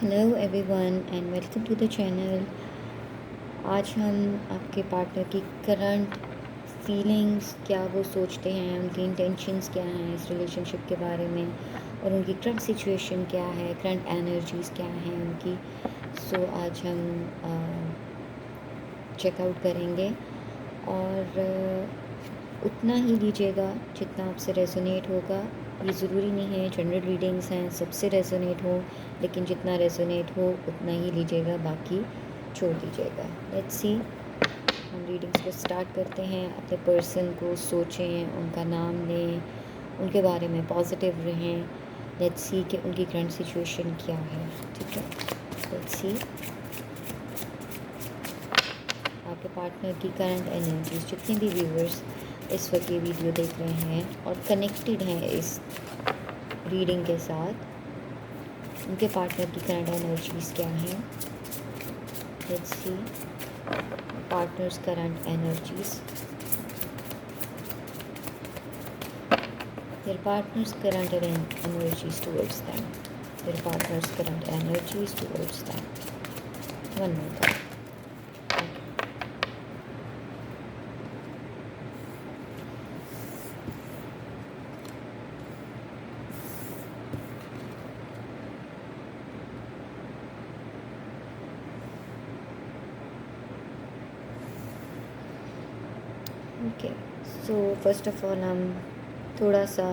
Hello everyone and welcome to the channel. आज हम आपके पार्टनर की करंट फीलिंग्स, क्या वो सोचते हैं, उनकी इंटेंशंस क्या हैं इस रिलेशनशिप के बारे में, और उनकी करंट सिचुएशन क्या है, करंट एनर्जीज़ क्या हैं उनकी। आज हम चेकआउट करेंगे और उतना ही लीजिएगा जितना आपसे रेजोनेट होगा। ये ज़रूरी नहीं है जनरल रीडिंग्स हैं सबसे रेजोनेट हो, लेकिन जितना रेजोनेट हो उतना ही लीजिएगा, बाकी छोड़ दीजिएगा। लेट्स सी, हम रीडिंग्स को स्टार्ट करते हैं। अपने पर्सन को सोचें, उनका नाम लें, उनके बारे में पॉजिटिव रहें। लेट्स सी कि उनकी करंट सिचुएशन क्या है। ठीक है, लेट्स सी आपके पार्टनर की करंट एनर्जीज। जितने भी व्यूअर्स इस वक्त ये वीडियो देख रहे हैं और कनेक्टेड हैं इस रीडिंग के साथ, उनके पार्टनर की करंट एनर्जीज क्या हैं। Let's see partners current energies, their partner's current energies towards them, their partner's current energies towards them. One more card. Okay, so first of all हम थोड़ा सा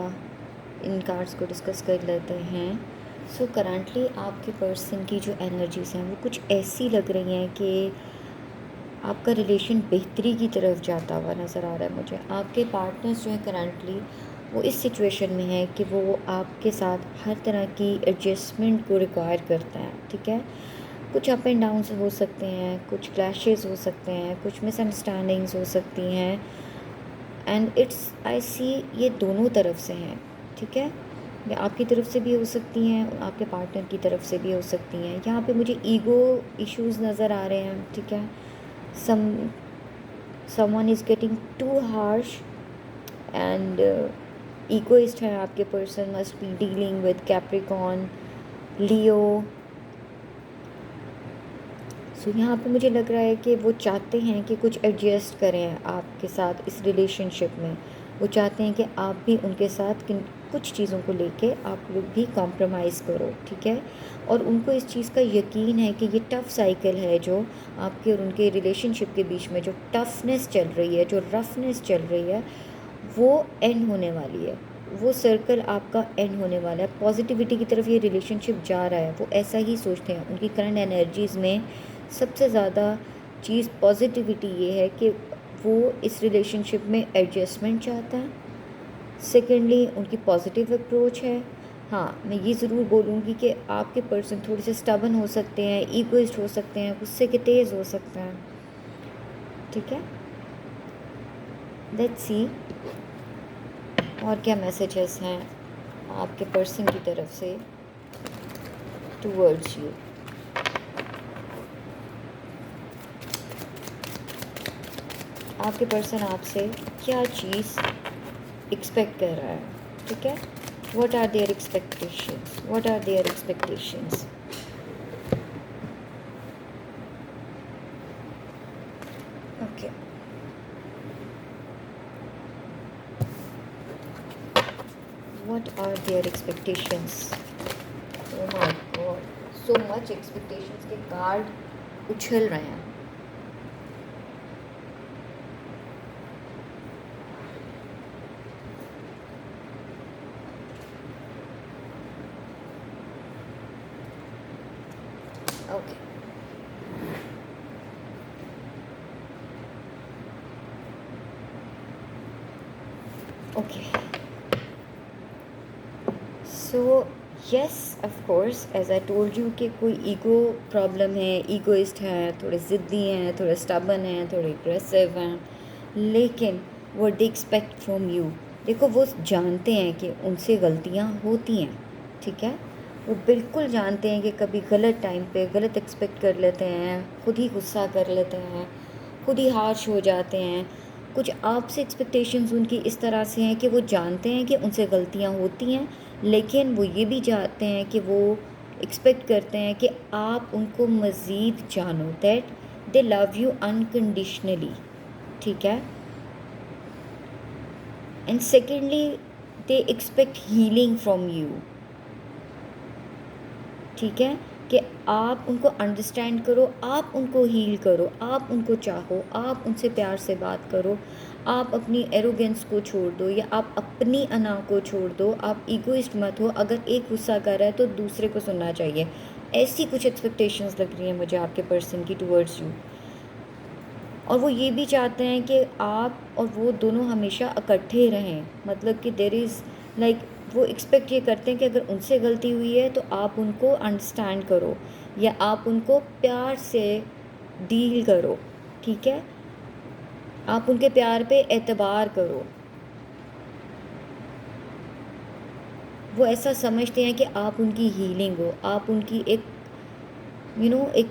इन कार्ड्स को डिस्कस कर लेते हैं। सो करंटली आपके पर्सन की जो एनर्जीज हैं वो कुछ ऐसी लग रही हैं कि आपका रिलेशन बेहतरी की तरफ जाता हुआ नज़र आ रहा है मुझे। आपके पार्टनर्स जो है करंटली वो इस सिचुएशन में है कि वो आपके साथ हर तरह की एडजस्टमेंट को रिक्वायर करते हैं। ठीक है, कुछ अप एंड डाउन्स हो सकते हैं, कुछ क्लैशेस हो सकते हैं, कुछ मिसअंडरस्टैंडिंग्स हो सकती हैं, एंड इट्स आई सी ये दोनों तरफ से हैं। ठीक है, ये आपकी तरफ से भी हो सकती हैं और आपके पार्टनर की तरफ से भी हो सकती हैं। यहाँ पे मुझे ईगो इश्यूज नज़र आ रहे हैं। ठीक है, someone is getting too harsh and egoist है आपके person, must be dealing with Capricorn, Leo. So यहाँ पे मुझे लग रहा है कि वो चाहते हैं कि कुछ एडजस्ट करें आपके साथ इस रिलेशनशिप में। वो चाहते हैं कि आप भी उनके साथ कुछ चीज़ों को लेके आप लोग भी कॉम्प्रोमाइज़ करो। ठीक है, और उनको इस चीज़ का यकीन है कि ये टफ़ साइकिल है जो आपके और उनके रिलेशनशिप के बीच में जो टफनेस चल रही है, जो रफनेस चल रही है, वो एंड होने वाली है। वो सर्कल आपका एंड होने वाला है। पॉजिटिविटी की तरफ ये रिलेशनशिप जा रहा है, वो ऐसा ही सोचते हैं। उनकी करंट एनर्जीज़ में सबसे ज़्यादा चीज़ पॉजिटिविटी ये है कि वो इस रिलेशनशिप में एडजस्टमेंट चाहता है। सेकेंडली उनकी पॉजिटिव अप्रोच है। हाँ, मैं ये ज़रूर बोलूँगी कि आपके पर्सन थोड़े से स्टबन हो सकते हैं, ईगोइस्ट हो सकते हैं, गुस्से के तेज़ हो सकते हैं। ठीक है, लेट्स सी और क्या मैसेजेस हैं आपके पर्सन की तरफ से टूवर्ड्स यू। आपके पर्सन आपसे क्या चीज़ एक्सपेक्ट कर रहा है। ठीक है, what are their expectations, what are their expectations. Okay, what are their expectations. Oh my God, so much expectations के कार्ड उछल रहे हैं। Okay, okay, so yes of course, as I told you कि कोई ईगो प्रॉब्लम है, egoist हैं, थोड़े ज़िद्दी हैं, थोड़े स्टबन हैं, थोड़े एग्रेसिव हैं, लेकिन वो दे एक्सपेक्ट फ्रॉम यू। देखो, वो जानते हैं कि उनसे गलतियाँ होती हैं। ठीक है, वो बिल्कुल जानते हैं कि कभी गलत टाइम पे गलत एक्सपेक्ट कर लेते हैं, खुद ही गुस्सा कर लेते हैं, खुद ही हार्श हो जाते हैं। कुछ आपसे एक्सपेक्टेशंस उनकी इस तरह से हैं कि वो जानते हैं कि उनसे गलतियाँ होती हैं, लेकिन वो ये भी चाहते हैं कि वो एक्सपेक्ट करते हैं कि आप उनको मज़ीद जानो, that they love you unconditionally, ठीक है। And secondly they expect healing from you, ठीक है, कि आप उनको अंडरस्टैंड करो, आप उनको हील करो, आप उनको चाहो, आप उनसे प्यार से बात करो, आप अपनी एरोगेंस को छोड़ दो या आप अपनी अना को छोड़ दो, आप ईगोइस्ट मत हो। अगर एक गुस्सा कर रहा है तो दूसरे को सुनना चाहिए। ऐसी कुछ एक्सपेक्टेशंस लग रही हैं मुझे आपके पर्सन की टुवर्ड्स यू। और वो ये भी चाहते हैं कि आप और वो दोनों हमेशा इकट्ठे रहें, मतलब कि देयर इज़ लाइक वो एक्सपेक्ट ये करते हैं कि अगर उनसे गलती हुई है तो आप उनको अंडरस्टैंड करो या आप उनको प्यार से डील करो, ठीक है, आप उनके प्यार पे एतबार करो। वो ऐसा समझते हैं कि आप उनकी हीलिंग हो, आप उनकी एक एक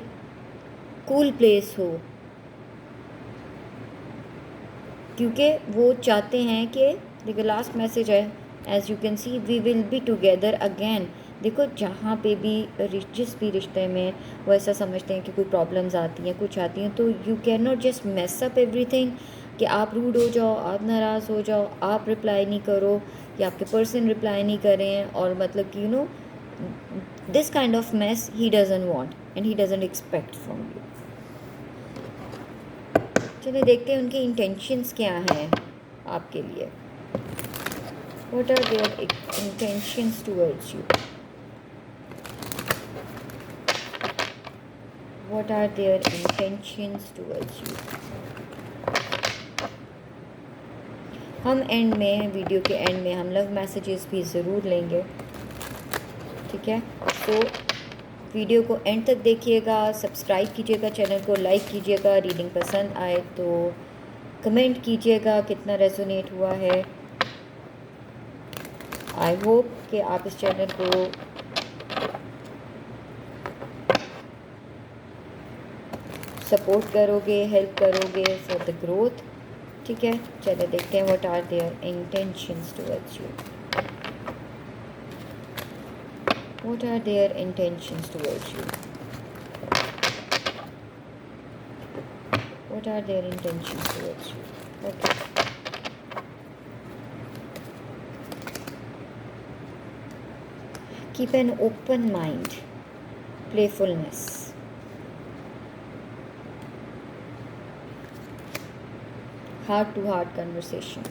कूल प्लेस हो, क्योंकि वो चाहते हैं कि देखो लास्ट मैसेज है, as you can see we will be together again. देखो जहाँ पे भी जिस भी रिश्ते में वो ऐसा समझते हैं कि कोई प्रॉब्लम्स आती हैं, कुछ आती हैं, तो you can not just mess up everything कि आप रूड हो जाओ, आप नाराज़ हो जाओ, आप रिप्लाई नहीं करो या आपके पर्सन रिप्लाई नहीं करें, और मतलब कि this kind of mess he doesn't want and he doesn't expect from you. चलिए देखते हैं उनके इंटेंशंस क्या हैं आपके लिए। What are their intentions towards you? What are their intentions towards you? हम एंड में, वीडियो के एंड में हम लव मैसेजेस भी ज़रूर लेंगे, ठीक है। तो वीडियो को एंड तक देखिएगा, सब्सक्राइब कीजिएगा, चैनल को लाइक कीजिएगा, रीडिंग पसंद आए तो कमेंट कीजिएगा कितना रेजोनेट हुआ है। आई होप कि आप इस चैनल को सपोर्ट करोगे, हेल्प करोगे फॉर द ग्रोथ, ठीक है। चलिए देखते हैं what are their intentions towards you. What are their intentions towards you? What are their intentions towards you? Okay, keep an open mind, playfulness, heart to heart conversation.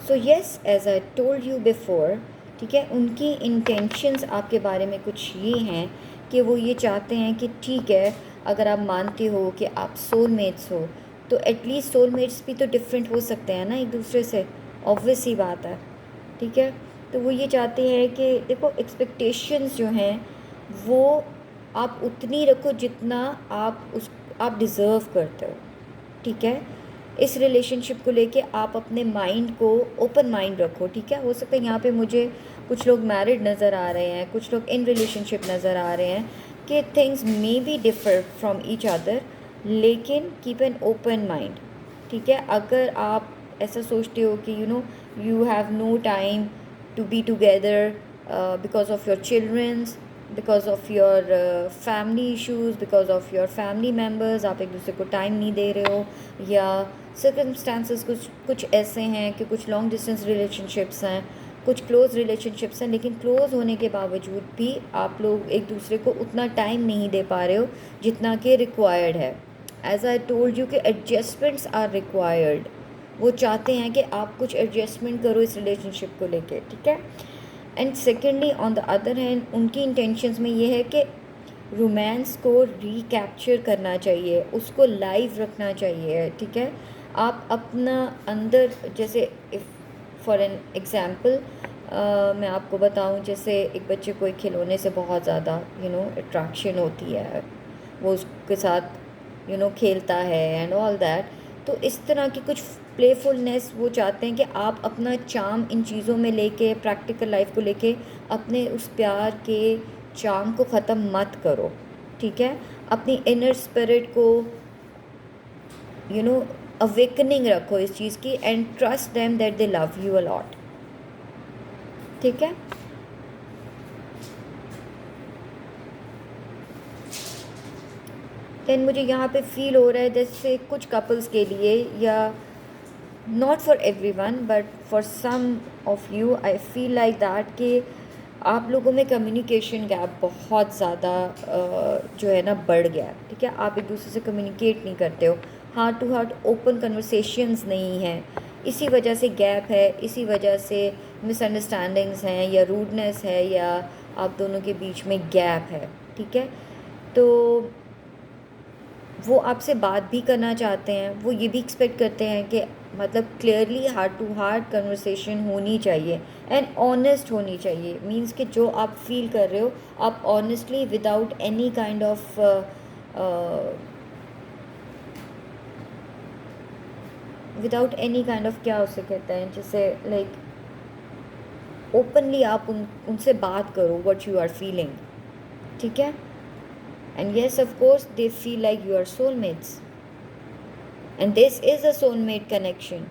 So yes, as I told you before, ठीक है, उनकी intentions आपके बारे में कुछ ये हैं कि वो ये चाहते हैं कि ठीक है, अगर आप मानते हो कि आप सोलमेट्स हो तो एटलीस्ट सोलमेट्स भी तो डिफरेंट हो सकते हैं ना एक दूसरे से, ऑब्वियस ही बात है, ठीक है। तो वो ये चाहते हैं कि देखो एक्सपेक्टेशंस जो हैं वो आप उतनी रखो जितना आप डिज़र्व करते हो, ठीक है। इस रिलेशनशिप को लेके आप अपने माइंड को ओपन माइंड रखो, ठीक है। हो सकता है यहाँ पे मुझे कुछ लोग मैरिड नज़र आ रहे हैं, कुछ लोग इन रिलेशनशिप नज़र आ रहे हैं कि things may be differ from each other, लेकिन कीप एन ओपन माइंड, ठीक है। अगर आप ऐसा सोचते हो कि you have no time to be together because of your children's, because of your family issues, because of your family members, आप एक दूसरे को टाइम नहीं दे रहे हो, या circumstances कुछ ऐसे हैं कि कुछ लॉन्ग डिस्टेंस रिलेशनशिप्स हैं, कुछ क्लोज़ रिलेशनशिप्स हैं, लेकिन क्लोज़ होने के बावजूद भी आप लोग एक दूसरे को उतना टाइम नहीं दे पा रहे हो जितना कि रिक्वायर्ड है। एज आई टोल्ड यू कि एडजस्टमेंट्स आर रिक्वायर्ड। वो चाहते हैं कि आप कुछ एडजस्टमेंट करो इस रिलेशनशिप को लेके, ठीक है। And secondly on the other hand उनकी इंटेंशंस में ये है कि रोमांस को रिकैप्चर करना चाहिए, उसको लाइव रखना चाहिए, ठीक है। आप अपना अंदर, जैसे इफ़ फॉर एन एग्ज़ाम्पल मैं आपको बताऊं, जैसे एक बच्चे को एक खिलौने से बहुत ज़्यादा अट्रैक्शन होती है, वो उसके साथ खेलता है एंड ऑल दैट, तो इस तरह की कुछ प्लेफुलनेस वो चाहते हैं कि आप अपना चार्म इन चीज़ों में लेके, प्रैक्टिकल लाइफ को लेके अपने उस प्यार के चार्म को ख़त्म मत करो, ठीक है। अपनी इनर स्पिरिट को अवेकनिंग रखो इस चीज़ की, and trust them that they love you a lot, ठीक है। देन मुझे यहाँ पे फील हो रहा है जैसे कुछ कपल्स के लिए, या not for everyone but for some of you, I feel like that कि आप लोगों में कम्युनिकेशन गैप बहुत ज़्यादा जो है ना बढ़ गया है, ठीक है। आप एक दूसरे से कम्युनिकेट नहीं करते हो, heart to heart open conversations नहीं हैं, इसी वजह से गैप है, इसी वजह से मिसअंडरस्टैंडिंग्स हैं, या रूडनेस है, या आप दोनों के बीच में गैप है, ठीक है। तो वो आपसे बात भी करना चाहते हैं, वो ये भी एक्सपेक्ट करते हैं कि मतलब clearly heart to heart conversation होनी चाहिए एंड ऑनेस्ट होनी चाहिए। मींस कि जो आप फील कर रहे हो आप honestly without any kind of क्या उसे कहते हैं, जैसे लाइक ओपनली आप उनसे बात करो व्हाट यू आर फीलिंग, ठीक है। And yes of course they feel like you are soulmates and this is a soulmate connection.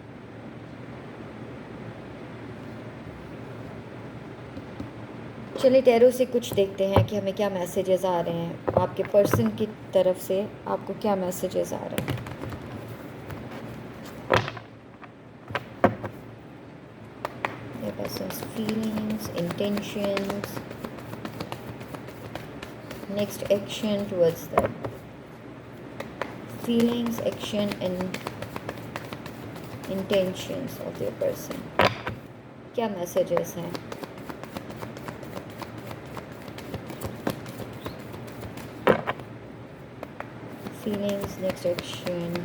चलिए टैरो से कुछ देखते हैं कि हमें क्या मैसेजेस आ रहे हैं, आपके पर्सन की तरफ से आपको क्या मैसेजेस आ रहे हैं। Your person's feelings, intentions, next action towards them. Feelings, action and intentions of your person. क्या मैसेजेस हैं? Feelings, next action,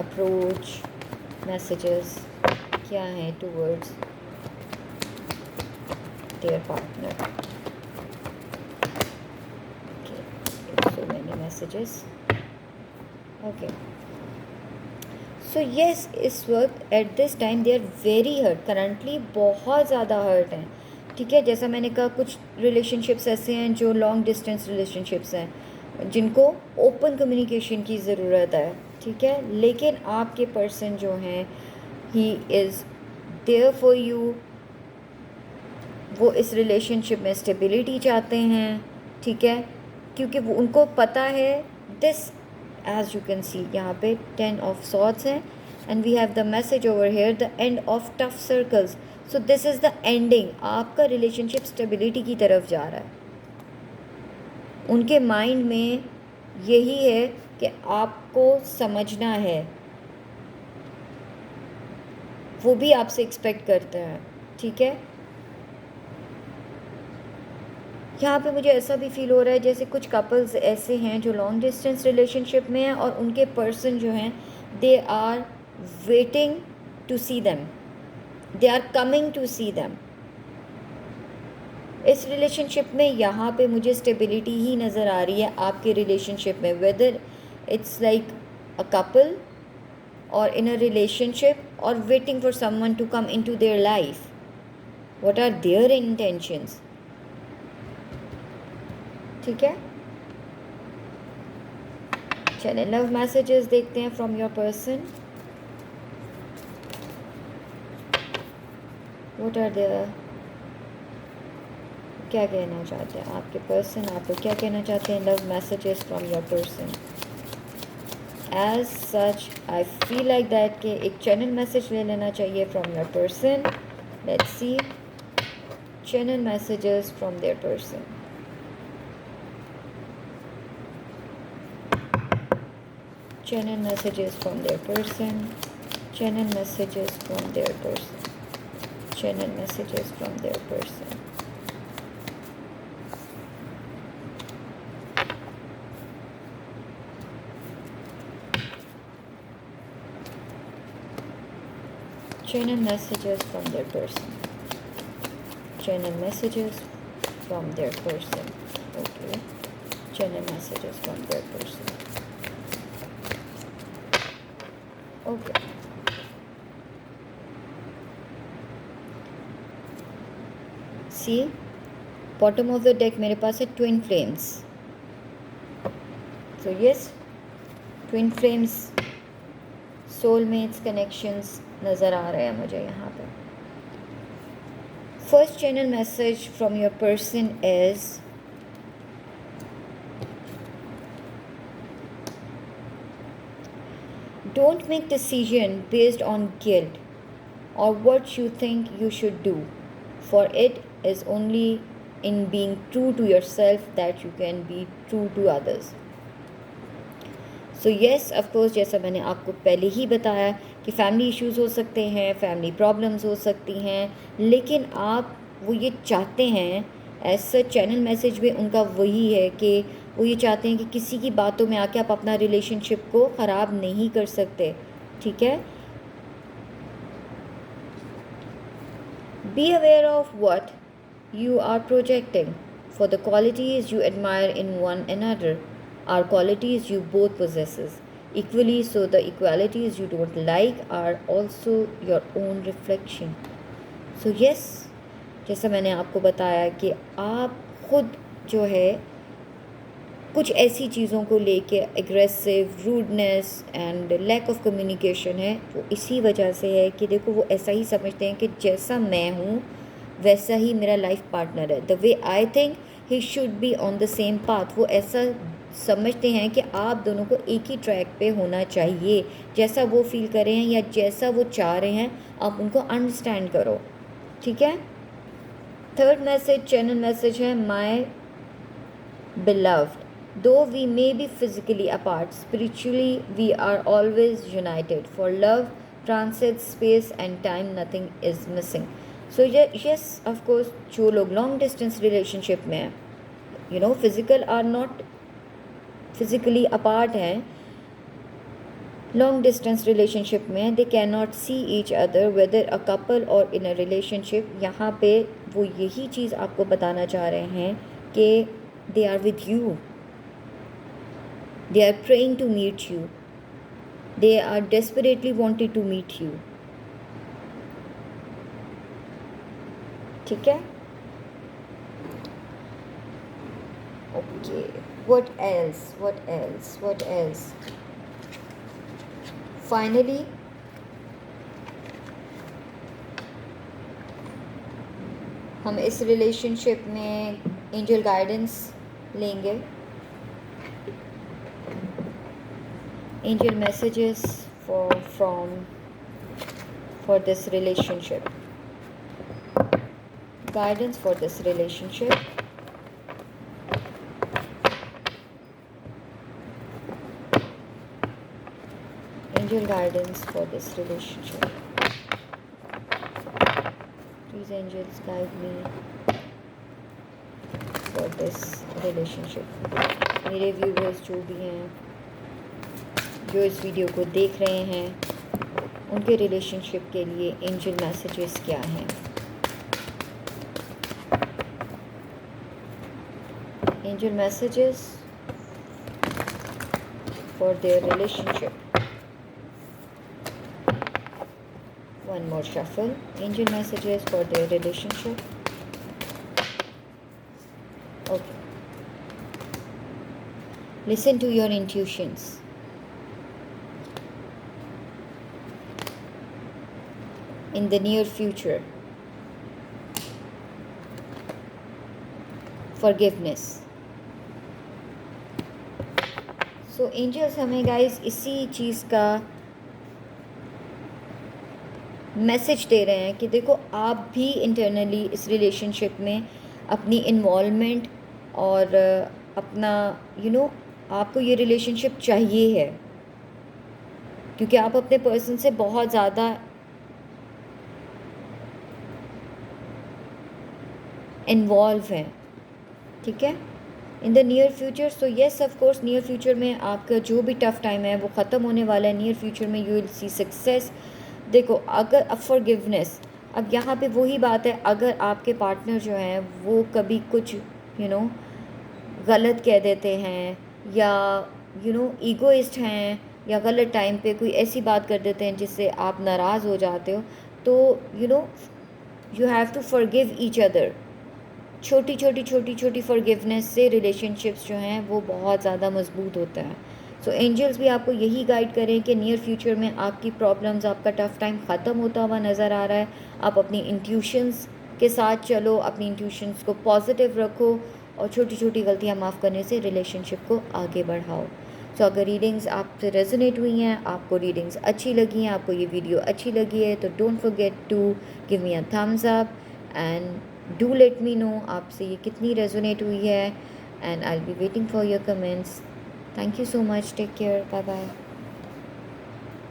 approach, messages क्या है towards their partner. Okay, so many messages. Okay. So yes, इस वक्त at this time they are very hurt. Currently बहुत ज़्यादा hurt हैं, ठीक है। जैसा मैंने कहा कुछ relationships ऐसे हैं जो long distance relationships हैं, जिनको ओपन कम्युनिकेशन की ज़रूरत है, ठीक है। लेकिन आपके पर्सन जो हैं he is there for you, वो इस रिलेशनशिप में स्टेबिलिटी चाहते हैं, ठीक है, क्योंकि वो उनको पता है this, as you can see यहाँ पे 10 ऑफ सॉर्ड्स हैं and we have the message over here the end of tough circles. So this is the ending, आपका रिलेशनशिप स्टेबिलिटी की तरफ जा रहा है। उनके माइंड में यही है कि आपको समझना है, वो भी आपसे एक्सपेक्ट करते हैं, ठीक है। यहाँ पे मुझे ऐसा भी फील हो रहा है जैसे कुछ कपल्स ऐसे हैं जो लॉन्ग डिस्टेंस रिलेशनशिप में हैं और उनके पर्सन जो हैं they are waiting to see them, they are coming to see them. इस रिलेशनशिप में यहाँ पे मुझे स्टेबिलिटी ही नज़र आ रही है आपके रिलेशनशिप में, whether it's like a couple और इन अ रिलेशनशिप और waiting for someone to come into their life. What are their intentions, ठीक है। चलिए लव मैसेजेस देखते हैं from your person. What are their, क्या कहना चाहते हैं आपके पर्सन, आप लोग क्या कहना चाहते हैं। Love messages from your person. As such I feel like that कि एक चैनल मैसेज ले लेना चाहिए from your person. Let's see channel messages from their person. Channel messages from their person. Channel messages from their person. Channel messages from their person. Channel messages from their person. Channel messages from their person. Okay. Channel messages from their person. Okay. See, bottom of the deck मेरे पास है twin flames. So yes, twin flames, soulmates connections नज़र आ रहे हैं मुझे यहाँ पे। First channel message from your person is Don't make decision based on guilt or what you think you should do, for it is only in being true to yourself that you can be true to others. So yes of course, जैसा मैंने आपको पहले ही बताया कि family issues हो सकते हैं, family problems हो सकती हैं, लेकिन आप वो ये चाहते हैं, एज सच चैनल मैसेज में उनका वही है कि वो ये चाहते हैं कि किसी की बातों में आके आप अपना रिलेशनशिप को ख़राब नहीं कर सकते, ठीक है। Be aware of what you are projecting, for the qualities you admire in one another are qualities you both possesses equally, so the equalities you don't like are also your own reflection. So yes, जैसा मैंने आपको बताया कि आप खुद जो है कुछ ऐसी चीज़ों को लेके aggressive, rudeness and lack of communication है, वो इसी वजह से है कि देखो वो ऐसा ही समझते हैं कि जैसा मैं हूँ वैसा ही मेरा लाइफ पार्टनर है, the way I think he should be on the same path. वो ऐसा समझते हैं कि आप दोनों को एक ही ट्रैक पे होना चाहिए, जैसा वो फील कर रहे हैं या जैसा वो चाह रहे हैं आप उनको अंडरस्टैंड करो, ठीक है। थर्ड मैसेज चैनल मैसेज है, my beloved, though we may be physically apart, spiritually we are always united, for love transcends space and time, nothing is missing. So yes of course, जो लोग लॉन्ग डिस्टेंस रिलेशनशिप में हैं, you know physical are not physically apart हैं, long distance relationship में they can not see each other whether a couple और in a relationship. यहाँ पे वो यही चीज़ आपको बताना चाह रहे हैं कि they are with you, they are praying to meet you, they are desperately wanted to meet you, ठीक है। ओके, व्हाट एल्स फाइनली हम इस रिलेशनशिप में एंजल गाइडेंस लेंगे, angel messages for this relationship, guidance for this relationship, angel guidance for this relationship, please angels guide me for this relationship। मेरे viewers जो भी हैं, जो इस वीडियो को देख रहे हैं, उनके रिलेशनशिप के लिए एंजल मैसेजेस क्या हैं। Angel messages for their relationship. One more shuffle. Angel messages for their relationship. Okay. Listen to your intuitions. In the near future, forgiveness. So angels हमें गाइस इसी चीज़ का मैसेज दे रहे हैं कि देखो आप भी इंटरनली इस रिलेशनशिप में अपनी इन्वॉल्वमेंट और अपना आपको ये रिलेशनशिप चाहिए है, क्योंकि आप अपने पर्सन से बहुत ज़्यादा इन्वॉल्व हैं, ठीक है। In the near future, so yes of course near future में आपका जो भी टफ़ टाइम है वो ख़त्म होने वाला है। नियर फ्यूचर में यू विल सी सक्सेस। देखो अगर अब फॉरगिवनेस, अब यहाँ पे वही बात है, अगर आपके पार्टनर जो हैं वो कभी कुछ गलत कह देते हैं या ईगोइस्ट हैं या गलत टाइम पे कोई ऐसी बात कर देते हैं जिससे आप नाराज़ हो जाते हो, तो you have to forgive each other. छोटी फॉरगिवनेस से रिलेशनशिप्स जो हैं वो बहुत ज़्यादा मजबूत होता है। सो एंजल्स भी आपको यही गाइड करें कि नियर फ्यूचर में आपकी प्रॉब्लम्स, आपका टफ़ टाइम ख़त्म होता हुआ नज़र आ रहा है। आप अपनी इंट्यूशंस के साथ चलो, अपनी इंट्यूशंस को पॉजिटिव रखो और छोटी छोटी गलतियाँ माफ़ करने से रिलेशनशिप को आगे बढ़ाओ। सो अगर रीडिंग्स आपसे रेजोनेट हुई हैं, आपको रीडिंग्स अच्छी लगी हैं, आपको ये वीडियो अच्छी लगी है, तो don't forget to give me a thumbs up and do let me know आपसे ये कितनी रेजोनेट हुई है, and I will be waiting for your comments. Thank you so much. Take care. Bye bye.